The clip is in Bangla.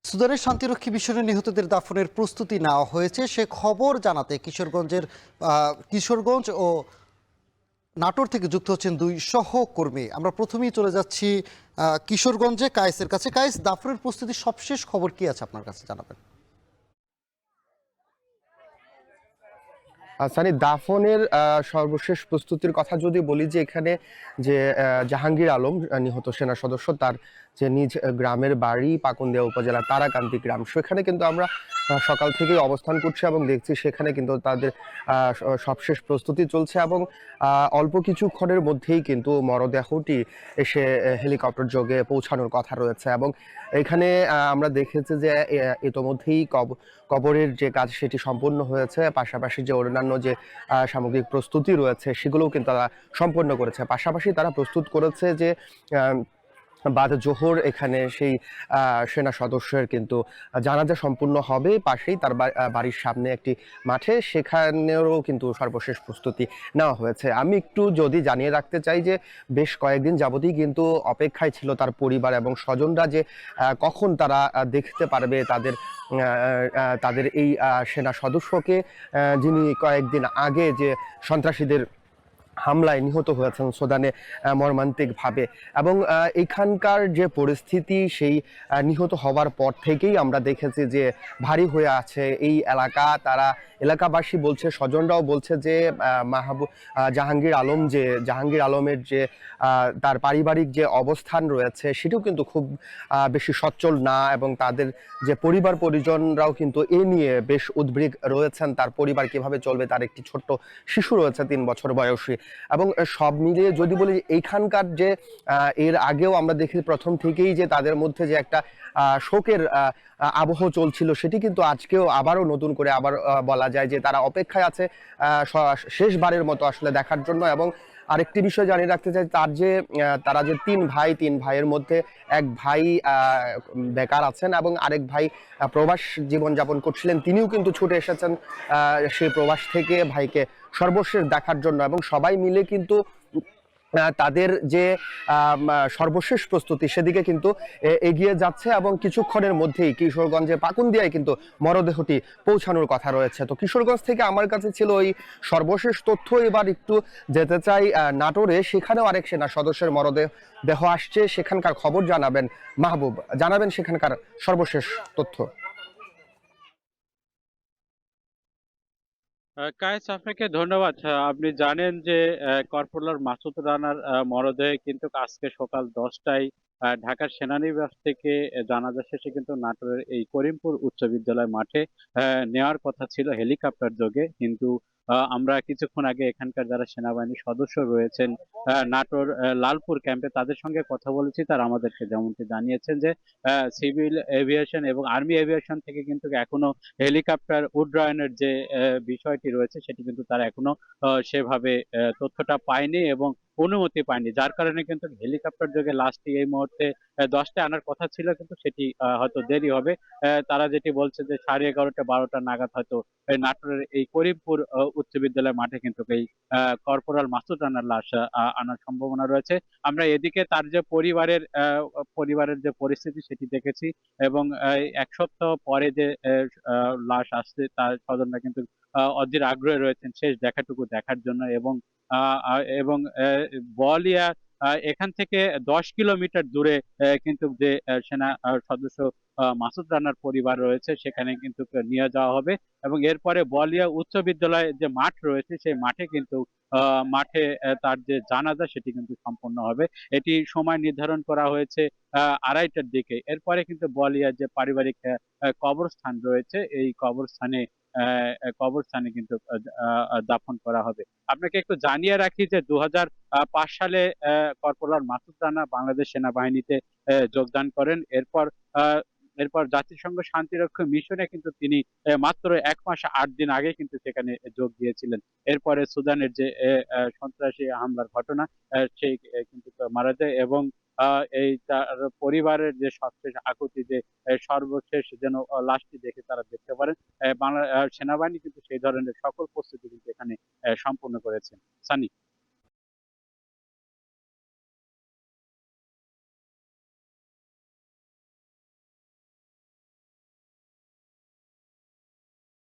সুদানের শান্তিরক্ষী মিশনে নিহতদের দাফনের প্রস্তুতি নেওয়া হয়েছে সে খবর জানাতে কিশোরগঞ্জ ও নাটোর থেকে যুক্ত হচ্ছেন দুই সহকর্মী। আমরা প্রথমেই চলে যাচ্ছি কিশোরগঞ্জে কায়েসের কাছে। কায়েস, দাফনের প্রস্তুতির সবশেষ খবর কি আছে আপনার কাছে জানাবেন? সানি, দাফনের সর্বশেষ প্রস্তুতির কথা যদি বলি, যে এখানে যে জাহাঙ্গীর আলম নিহত সেনা সদস্য, তার যে নিজ গ্রামের বাড়ি পাকুন্দিয়া উপজেলার তারাকান্দি গ্রাম, সেখানে কিন্তু আমরা সকাল থেকেই অবস্থান করছি এবং দেখছি সেখানে কিন্তু তাদের সবশেষ প্রস্তুতি চলছে এবং অল্প কিছুক্ষণের মধ্যেই কিন্তু মরদেহটি এসে হেলিকপ্টার যোগে পৌঁছানোর কথা রয়েছে। এবং এখানে আমরা দেখেছি যে ইতোমধ্যেই কবরের যে কাজ সেটি সম্পূর্ণ হয়েছে, পাশাপাশি যে অন্যান্য যে সামগ্রিক প্রস্তুতি রয়েছে সেগুলোও কিন্তু তারা সম্পন্ন করেছে। পাশাপাশি তারা প্রস্তুত করেছে যে বাদ জোহর এখানে সেই সেনা সদস্যের কিন্তু জানাজা সম্পূর্ণ হবে পাশেই তার বাড়ির সামনে একটি মাঠে, সেখানেও কিন্তু সর্বশেষ প্রস্তুতি নেওয়া হয়েছে। আমি একটু যদি জানিয়ে রাখতে চাই যে বেশ কয়েকদিন যাবতই কিন্তু অপেক্ষায় ছিল তার পরিবার এবং স্বজনরা যে কখন তারা দেখতে পারবে তাদের এই সেনা সদস্যকে, যিনি কয়েকদিন আগে যে সন্ত্রাসীদের হামলায় নিহত হয়েছেন সুদানে মর্মান্তিকভাবে। এবং এখানকার যে পরিস্থিতি, সেই নিহত হওয়ার পর থেকেই আমরা দেখেছি যে ভারী হয়ে আছে এই এলাকা। তারা এলাকাবাসী বলছে, স্বজনরাও বলছে যে জাহাঙ্গীর আলমের যে তার পারিবারিক যে অবস্থান রয়েছে সেটিও কিন্তু খুব বেশি সচ্ছল না, এবং তাদের যে পরিবার পরিজনরাও কিন্তু এ নিয়ে বেশ উদ্বিগ্ন রয়েছেন। তার পরিবার কিভাবে চলবে, তার একটি ছোট্ট শিশু রয়েছে 3 বছর বয়সী। এবং সব মিলিয়ে যদি বলি, এইখানকার যে এর আগেও আমরা দেখি প্রথম থেকেই যে তাদের মধ্যে যে একটা শোকের আবহ চলছিল, সেটি কিন্তু আজকেও আবারও নতুন করে আবার বলা যায় যে তারা অপেক্ষায় আছে শেষবারের মতো আসলে দেখার জন্য। এবং আরেকটি বিষয় জানিয়ে রাখতে চাই, তারা যে 3 ভাইয়ের মধ্যে এক ভাই বেকার আছেন এবং আরেক ভাই প্রবাস জীবনযাপন করছিলেন, তিনিও কিন্তু ছুটে এসেছেন সেই প্রবাস থেকে ভাইকে সর্বশেষ দেখার জন্য। এবং সবাই মিলে কিন্তু তাদের যে সর্বশেষ প্রস্তুতি সেদিকে কিন্তু এগিয়ে যাচ্ছে এবং কিছুক্ষণের মধ্যেই কিশোরগঞ্জে পাকুন্দিয়ায় কিন্তু মরদেহটি পৌঁছানোর কথা রয়েছে। তো কিশোরগঞ্জ থেকে আমার কাছে ছিল ওই সর্বশেষ তথ্য। এবার একটু যেতে চাই নাটোরে, সেখানেও আরেক সেনা সদস্যের দেহ আসছে, সেখানকার খবর জানাবেন মাহবুব, জানাবেন সেখানকার সর্বশেষ তথ্য। কায়েস, আপনাকে ধন্যবাদ। আপনি জানেন যে কর্পোরাল মাসুদ রানার মরদেহ কিন্তু আজকে সকাল 10টায় ঢাকার সেনানিবাস থেকে জানাজা শেষে কিন্তু নাটোরের এই করিমপুর উচ্চ বিদ্যালয় মাঠে নেওয়ার কথা ছিল হেলিকপ্টার যোগে, কিন্তু আমরা কিছুক্ষণ আগে এখানকার যারা সেনাবাহিনীর সদস্য রয়েছেন নাটোর লালপুর ক্যাম্পে, তাদের সঙ্গে কথা বলেছি। তারা আমাদেরকে যেমনটি জানিয়েছেন যে সিভিল এভিয়েশন এবং আর্মি এভিয়েশন থেকে কিন্তু এখনো হেলিকপ্টার উড্ডয়নের যে বিষয়টি রয়েছে সেটি কিন্তু তারা এখনো সেভাবে তথ্যটা পায়নি এবং অনুমতি পায়নি, যার কারণে কিন্তু হেলিকপ্টার যোগে লাশটি এই মুহূর্তে 10টায় আনার কথা ছিল, কিন্তু সেটি হয়তো দেরি হবে। তারা যেটি বলছে যে 11:30 12টা নাগাদ হয়তো নাটোরের এই করিমপুর উচ্চ বিদ্যালয় মাঠে কিন্তু এই কর্পোরাল মাসুদ রানার লাশ আনার সম্ভাবনা রয়েছে। আমরা এদিকে তার যে পরিবারের যে পরিস্থিতি সেটি দেখেছি, এবং 1 সপ্তাহ পরে যে লাশ আসছে, তার স্বজনরা কিন্তু অধীর আগ্রহে রয়েছেন শেষ দেখাটুকু দেখার জন্য। এবং বোয়ালিয়া এখান থেকে 10 কিলোমিটার দূরে কিন্তু যে সেনা সদস্য মাসুদ রানার পরিবার রয়েছে সেখানে কিন্তু নিয়ে যাওয়া হবে, এবং এরপরে বোয়ালিয়া উচ্চ বিদ্যালয়ে যে মাঠ রয়েছে সেই মাঠে কিন্তু তার যে জানাজা সেটি কিন্তু সম্পন্ন হবে। এটি সময় নির্ধারণ করা হয়েছে 2:30টার দিকে। এরপরে কিন্তু বোয়ালিয়ার যে পারিবারিক কবরস্থান রয়েছে এই কবরস্থানে কিন্তু দাফন করা হবে। আপনাকে একটু জানিয়ে রাখি যে 2005 সালে কর্পোরাল মাসুদ রানা বাংলাদেশ সেনাবাহিনীতে যোগদান করেন। এরপর জাতিসংঘ শান্তিরক্ষা মিশনে কিন্তু তিনি মাত্র 1 মাস 8 দিন আগে কিন্তু সেখানে যোগ দিয়েছিলেন। এরপরে সুদানের যে সন্ত্রাসী হামলার ঘটনা, সেই কিন্তু মারা যায়, এবং এই তার পরিবারের যে সবশেষ আকুতি, যে সর্বশেষ যেন লাশটি দেখে তারা দেখতে পারেন। বাংলা সেনাবাহিনী কিন্তু সেই ধরনের সকল প্রস্তুতি কিন্তু এখানে সম্পন্ন করেছেন। সানি।